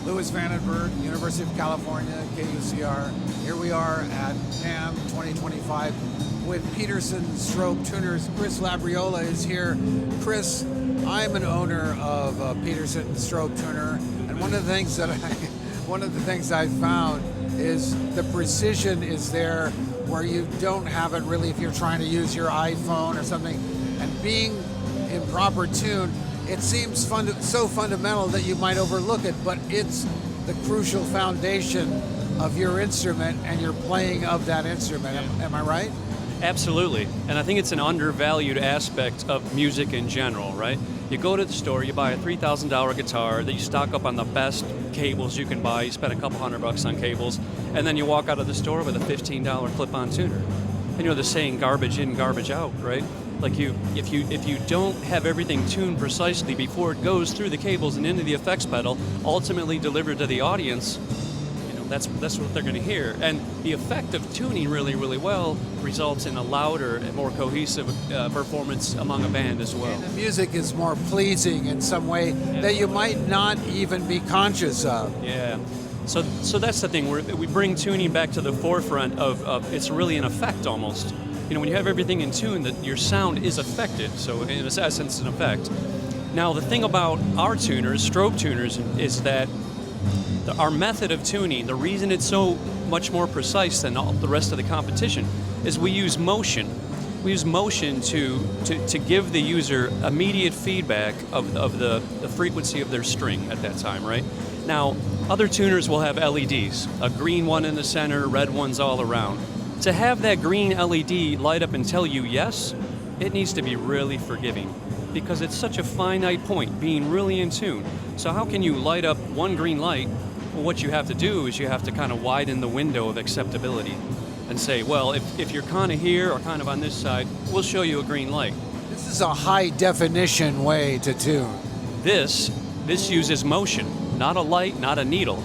Louis Vandenberg, University of California, KUCR. Here we are at NAMM 2025 with Peterson Strobe Tuners. Chris Labriola is here. Chris, I'm an owner of a Peterson Strobe Tuner, and one of the things I found is the precision is there where you don't have it really if you're trying to use your iPhone or something. And being in proper tune, it seems so fundamental that you might overlook it, but it's the crucial foundation of your instrument and your playing of that instrument. Am I right? Absolutely, and I think it's an undervalued aspect of music in general, right? You go to the store, you buy a $3,000 guitar that you stock up on the best cables you can buy, you spend a couple $100 on cables, and then you walk out of the store with a $15 clip-on tuner. And you know the saying, garbage in, garbage out, right? Like if you don't have everything tuned precisely before it goes through the cables and into the effects pedal, ultimately delivered to the audience, you know, that's what they're going to hear. And the effect of tuning really, really well results in a louder and more cohesive performance among a band as well. And the music is more pleasing in some way that you might not even be conscious of. Yeah. So that's the thing. We bring tuning back to the forefront of it's really an effect almost. You know, when you have everything in tune, that your sound is affected. So in essence, it's an effect. Now, the thing about our tuners, strobe tuners, is that our method of tuning, the reason it's so much more precise than all the rest of the competition, is we use motion. We use motion to give the user immediate feedback of the frequency of their string at that time, right? Now, other tuners will have LEDs, a green one in the center, red ones all around. To have that green LED light up and tell you yes, it needs to be really forgiving because it's such a finite point, being really in tune. So how can you light up one green light? Well, what you have to do is you have to kind of widen the window of acceptability and say, well, if you're kind of here or kind of on this side, we'll show you a green light. This is a high definition way to tune. This uses motion, not a light, not a needle.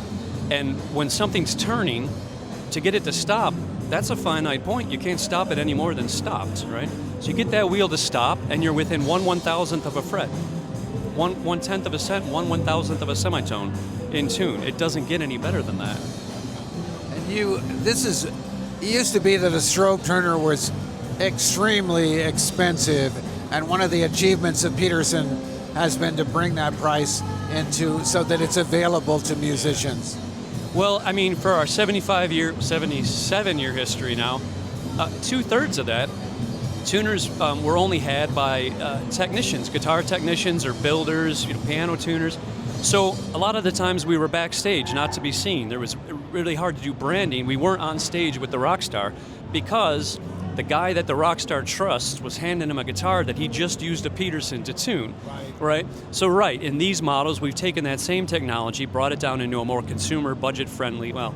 And when something's turning, to get it to stop, that's a finite point. You can't stop it any more than stopped, right? So you get that wheel to stop, and you're within 1/1000th of a fret, 1/10th of a set, 1/1000th of a semitone in tune. It doesn't get any better than that. And it used to be that a strobe tuner was extremely expensive, and one of the achievements of Peterson has been to bring that price into so that it's available to musicians. Well, I mean, for our 77-year history now, 2/3 of that, tuners were only had by technicians, guitar technicians or builders, piano tuners. So a lot of the times we were backstage, not to be seen. It was really hard to do branding. We weren't on stage with the rock star because the guy that the rock star trusts was handing him a guitar that he just used a Peterson to tune, right? So in these models, we've taken that same technology, brought it down into a more consumer, budget-friendly, well,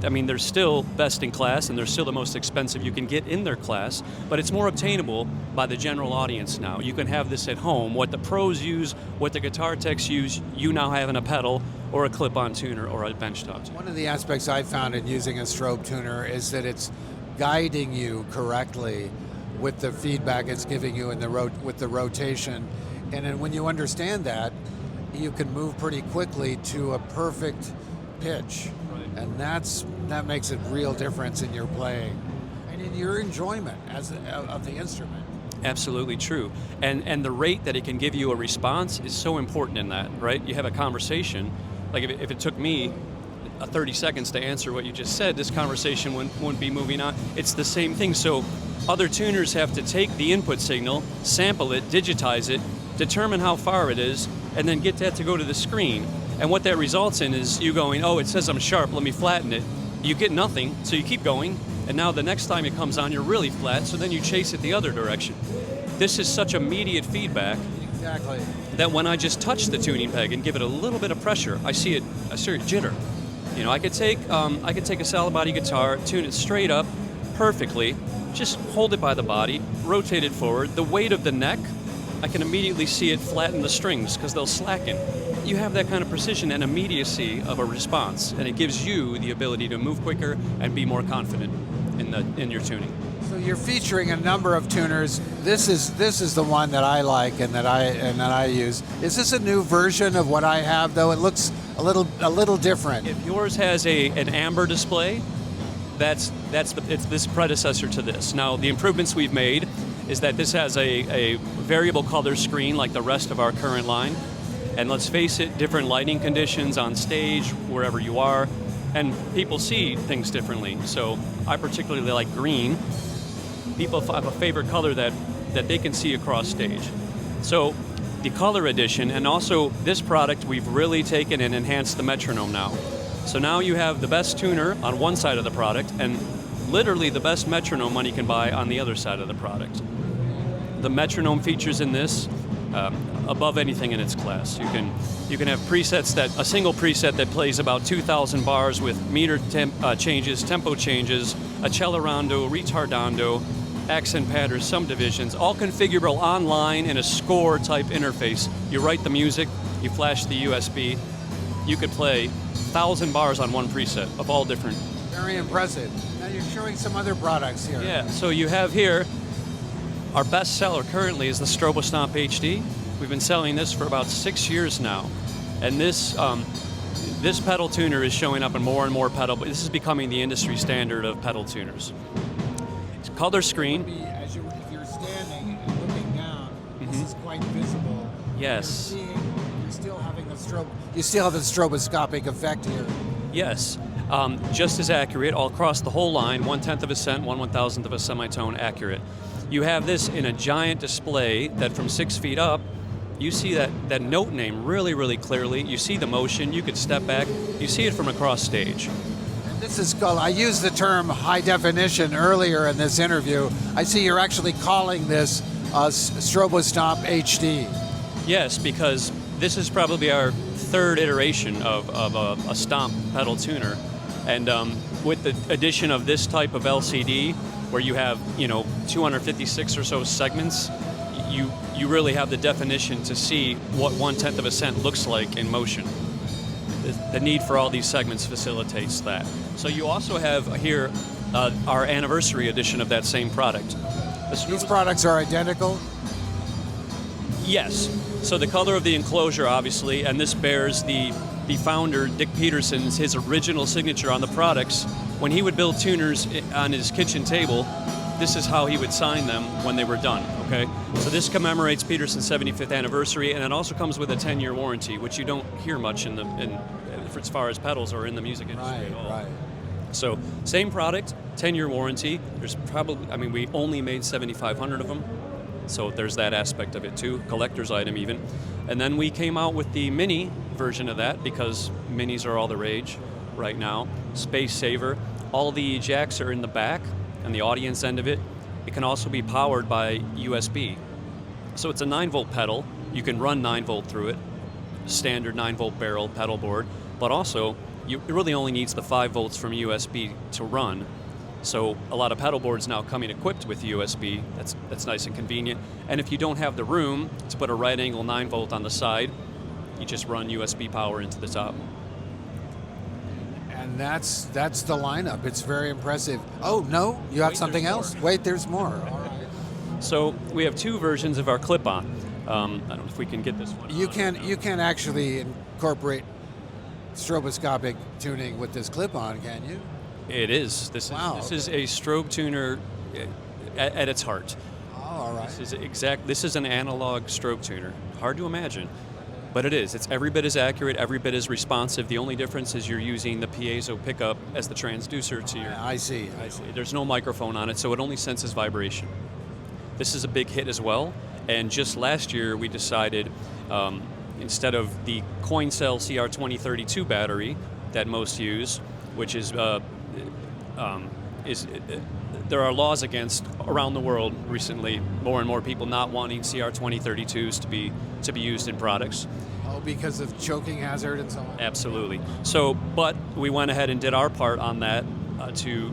I mean, they're still best in class and they're still the most expensive you can get in their class, but it's more obtainable by the general audience now. You can have this at home. What the pros use, what the guitar techs use, you now have in a pedal or a clip-on tuner or a benchtop tuner. One of the aspects I've found in using a strobe tuner is that it's guiding you correctly with the feedback it's giving you in with the rotation. And then when you understand that, you can move pretty quickly to a perfect pitch. Right. And that makes a real difference in your playing and in your enjoyment of the instrument. Absolutely true. And the rate that it can give you a response is so important in that, right? You have a conversation, like if it took me 30 seconds to answer what you just said, this conversation wouldn't be moving on. It's the same thing. So other tuners have to take the input signal, sample it, digitize it, determine how far it is, and then get that to go to the screen. And what that results in is you going, oh, it says I'm sharp, let me flatten it. You get nothing, so you keep going, and now the next time it comes on, you're really flat, so then you chase it the other direction. This is such immediate feedback. Exactly. That when I just touch the tuning peg and give it a little bit of pressure, I see it jitter. You know, I could take a solid body guitar, tune it straight up perfectly, just hold it by the body, rotate it forward. The weight of the neck, I can immediately see it flatten the strings because they'll slacken. You have that kind of precision and immediacy of a response, and it gives you the ability to move quicker and be more confident in your tuning. So you're featuring a number of tuners. This is the one that I like and that I use. Is this a new version of what I have though? It looks a little different. If yours has an amber display, it's this predecessor to this. Now the improvements we've made is that this has a variable color screen like the rest of our current line. And let's face it, different lighting conditions on stage, wherever you are, and people see things differently. So I particularly like green. People have a favorite color that they can see across stage. So the color edition, and also this product, we've really taken and enhanced the metronome now. So now you have the best tuner on one side of the product and literally the best metronome money can buy on the other side of the product. The metronome features in this above anything in its class. You can have presets a single preset that plays about 2,000 bars with meter changes, tempo changes, accelerando, retardando, accent patterns, some divisions, all configurable online in a score type interface. You write the music, you flash the USB, you could play 1,000 bars on one preset of all different. Very impressive. Now you're showing some other products here. Yeah, so you have here, our best seller currently is the Strobostomp HD. We've been selling this for about 6 years now. And this pedal tuner is showing up in more and more pedal, but this is becoming the industry standard of pedal tuners. It's color screen. If you're standing and looking down, this is quite visible. Yes. You're still having you still have the stroboscopic effect here. Yes. Just as accurate all across the whole line, 1/10 of a cent, 1/1000th of a semitone accurate. You have this in a giant display that from 6 feet up, you see that note name really, really clearly. You see the motion, you could step back, you see it from across stage. And this is called, I used the term high definition earlier in this interview. I see you're actually calling this Strobostomp HD. Yes, because this is probably our third iteration of a stomp pedal tuner. And with the addition of this type of LCD, where you have 256 or so segments, you really have the definition to see what 1/10 of a cent looks like in motion. The need for all these segments facilitates that. So you also have here our anniversary edition of that same product. These products are identical? Yes. So the color of the enclosure, obviously, and this bears the founder, Dick Peterson's, his original signature on the products. When he would build tuners on his kitchen table, this is how he would sign them when they were done, okay? So this commemorates Peterson's 75th anniversary, and it also comes with a 10-year warranty, which you don't hear much as far as pedals or in the music industry at all. Right. So same product, 10-year warranty. There's probably, we only made 7,500 of them. So there's that aspect of it too, collector's item even. And then we came out with the mini version of that because minis are all the rage right now. Space saver. All the jacks are in the back and the audience end of it. It can also be powered by USB. So it's a 9-volt pedal. You can run 9-volt through it. Standard 9-volt barrel pedal board. But also, it really only needs the 5 volts from USB to run. So a lot of pedal boards now coming equipped with USB. That's nice and convenient. And if you don't have the room to put a right angle 9-volt on the side, you just run USB power into the top. And that's the lineup. It's very impressive. Oh no, you have something else? Wait, there's more. All right. So we have 2 versions of our clip-on. I don't know if we can get this one. You can actually incorporate stroboscopic tuning with this clip-on, can you? It is. This is a strobe tuner at its heart. Oh, all right. This is an analog strobe tuner. Hard to imagine, but it is. It's every bit as accurate, every bit as responsive. The only difference is you're using the piezo pickup as the transducer to your... I see. There's no microphone on it, so it only senses vibration. This is a big hit as well, and just last year we decided instead of the coin cell CR2032 battery that most use, which is there are laws against around the world recently, more and more people not wanting CR2032s to be used in products. Oh, because of choking hazard and so on? Absolutely. So, but we went ahead and did our part on that to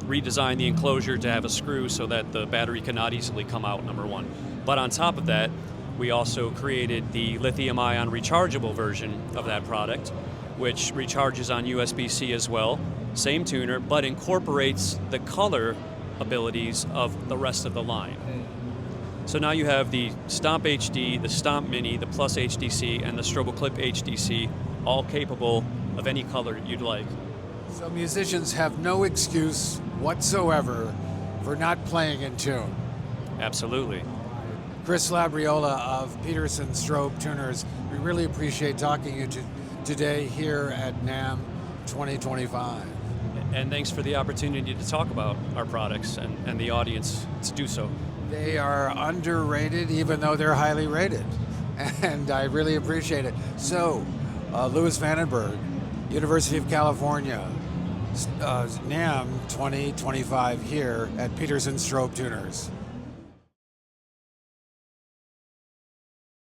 redesign the enclosure to have a screw so that the battery cannot easily come out, number one. But on top of that, we also created the lithium-ion rechargeable version of that product, which recharges on USB-C as well. Same tuner, but incorporates the color abilities of the rest of the line. So now you have the Stomp HD, the Stomp Mini, the Plus HDC, and the StroboClip HDC, all capable of any color you'd like. So musicians have no excuse whatsoever for not playing in tune. Absolutely. Chris Labriola of Peterson Strobe Tuners, we really appreciate talking to you today here at NAMM 2025. And thanks for the opportunity to talk about our products and the audience to do so. They are underrated even though they're highly rated, and I really appreciate it. So, Louis Vandenberg, University of California, NAMM 2025 here at Peterson Strobe Tuners.